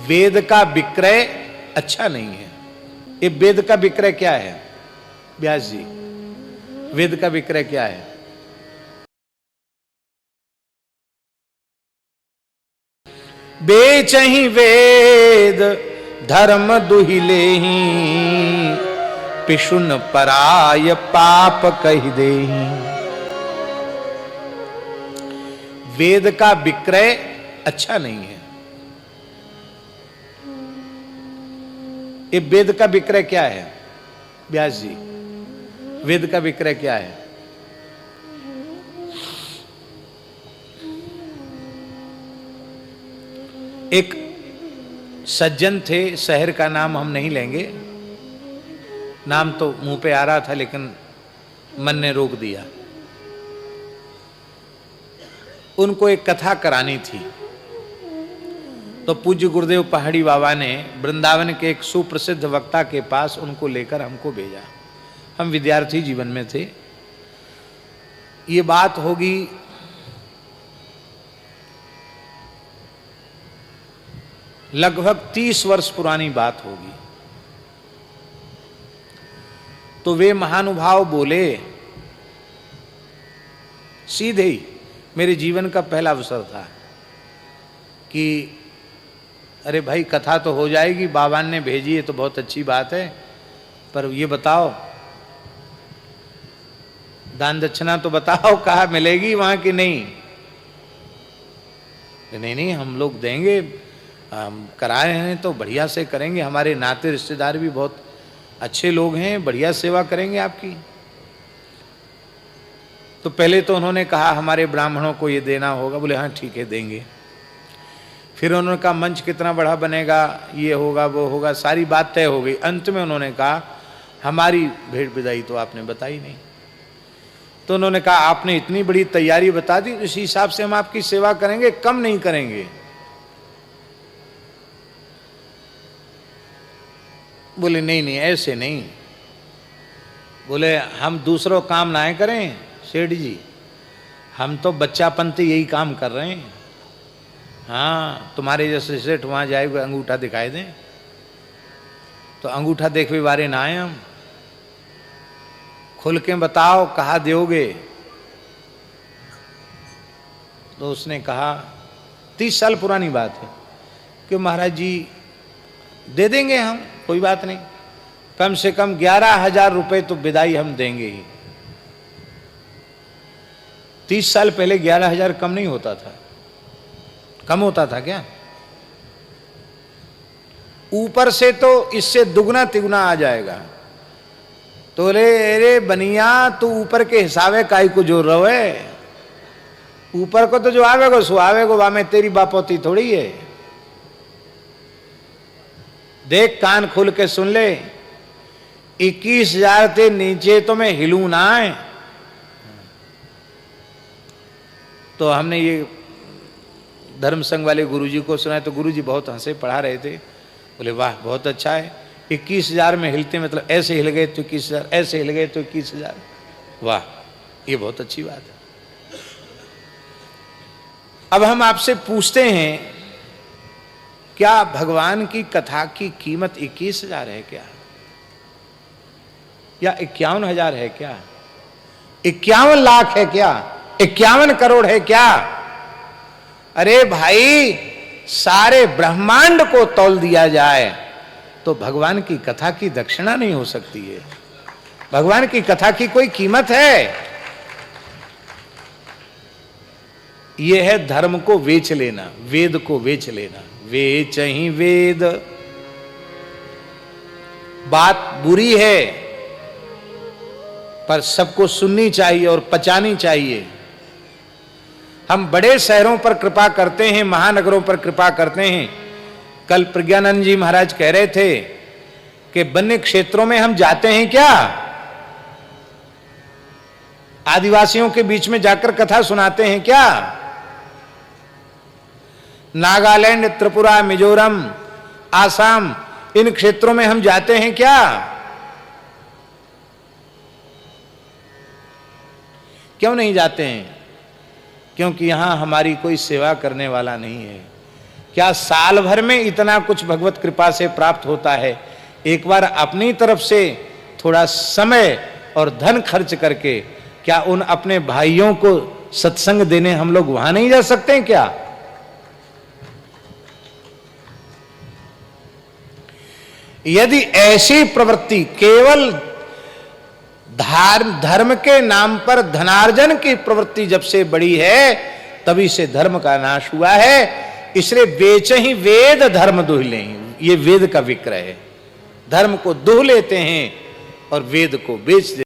वेद का विक्रय अच्छा नहीं है। ये वेद का विक्रय क्या है व्यास जी? वेद का विक्रय क्या है? बेचहि वेद धर्म दुहिलेहि, पिशुन पराय पाप कहि देहि। वेद का विक्रय अच्छा नहीं है। ये वेद का विक्रय क्या है व्यास जी? वेद का विक्रय क्या है? एक सज्जन थे, शहर का नाम हम नहीं लेंगे, नाम तो मुंह पे आ रहा था लेकिन मन ने रोक दिया। उनको एक कथा करानी थी, तो पूज्य गुरुदेव पहाड़ी बाबा ने वृंदावन के एक सुप्रसिद्ध वक्ता के पास उनको लेकर हमको भेजा। हम विद्यार्थी जीवन में थे। ये बात होगी लगभग 30 वर्ष पुरानी बात होगी। तो वे महानुभाव बोले, सीधे ही, मेरे जीवन का पहला अवसर था कि अरे भाई कथा तो हो जाएगी, बाबा ने भेजी है तो बहुत अच्छी बात है, पर ये बताओ दान दक्षिणा तो बताओ कहाँ मिलेगी वहां की? नहीं नहीं हम लोग देंगे, हम कराए हैं तो बढ़िया से करेंगे, हमारे नाते रिश्तेदार भी बहुत अच्छे लोग हैं, बढ़िया सेवा करेंगे आपकी। तो पहले तो उन्होंने कहा हमारे ब्राह्मणों को ये देना होगा। बोले हाँ ठीक है देंगे। फिर उन्होंने कहा मंच कितना बड़ा बनेगा, ये होगा वो होगा, सारी बात तय हो गई। अंत में उन्होंने कहा हमारी भेंट विदाई तो आपने बताई नहीं। तो उन्होंने कहा आपने इतनी बड़ी तैयारी बता दी, इसी हिसाब से हम आपकी सेवा करेंगे, कम नहीं करेंगे। बोले नहीं नहीं ऐसे नहीं। बोले हम दूसरों काम ना करें सेठ जी, हम तो बच्चापन से यही काम कर रहे हैं। हाँ तुम्हारे जैसे सेठ वहां जाए हुए अंगूठा दिखाई दें तो अंगूठा देखने वाले ना आए हम। खुल के बताओ कहा दोगे? तो उसने कहा 30 साल पुरानी बात है कि महाराज जी दे देंगे हम, कोई बात नहीं, कम से कम 11,000 रुपए तो विदाई हम देंगे ही। 30 साल पहले 11,000 कम नहीं होता था। कम होता था क्या? ऊपर से तो इससे दुगना तिगुना आ जाएगा। तो रे बनिया तू ऊपर के हिसाबे काई को जोर रहो है, ऊपर को तो जो आवेगो सो आवेगो, वामे तेरी बापोती थोड़ी है। देख कान खोल के सुन ले, 21,000 से नीचे तो मैं हिलू ना है। तो हमने ये धर्म संघ वाले गुरुजी को सुना तो गुरुजी बहुत हंसे, पढ़ा रहे थे। बोले वाह बहुत अच्छा है, 21,000 में हिलते मतलब ऐसे हिल गए तो 21,000, ऐसे हिल गए तो 21,000, वाह ये बहुत अच्छी बात है। अब हम आपसे पूछते हैं क्या भगवान की कथा की कीमत 21,000 है क्या, या 51,000 है क्या, 51 लाख है क्या, 51 करोड़ है क्या? अरे भाई सारे ब्रह्मांड को तौल दिया जाए तो भगवान की कथा की दक्षिणा नहीं हो सकती है। भगवान की कथा की कोई कीमत है? यह है धर्म को बेच लेना, वेद को बेच लेना। वेचहि वेद, बात बुरी है पर सबको सुननी चाहिए और पचानी चाहिए। हम बड़े शहरों पर कृपा करते हैं, महानगरों पर कृपा करते हैं। कल प्रज्ञानंद जी महाराज कह रहे थे कि वन्य क्षेत्रों में हम जाते हैं क्या, आदिवासियों के बीच में जाकर कथा सुनाते हैं क्या? नागालैंड, त्रिपुरा, मिजोरम, आसाम, इन क्षेत्रों में हम जाते हैं क्या? क्यों नहीं जाते हैं? क्योंकि यहां हमारी कोई सेवा करने वाला नहीं है। क्या साल भर में इतना कुछ भगवत कृपा से प्राप्त होता है? एक बार अपनी तरफ से थोड़ा समय और धन खर्च करके क्या उन अपने भाइयों को सत्संग देने हम लोग वहां नहीं जा सकते हैं क्या? यदि ऐसी प्रवृत्ति केवल धर्म के नाम पर धनार्जन की प्रवृत्ति जब से बड़ी है तभी से धर्म का नाश हुआ है। इसलिए बेच ही वेद धर्म दुह लें, ये वेद का विक्रय है। धर्म को दुह लेते हैं और वेद को बेच देते हैं।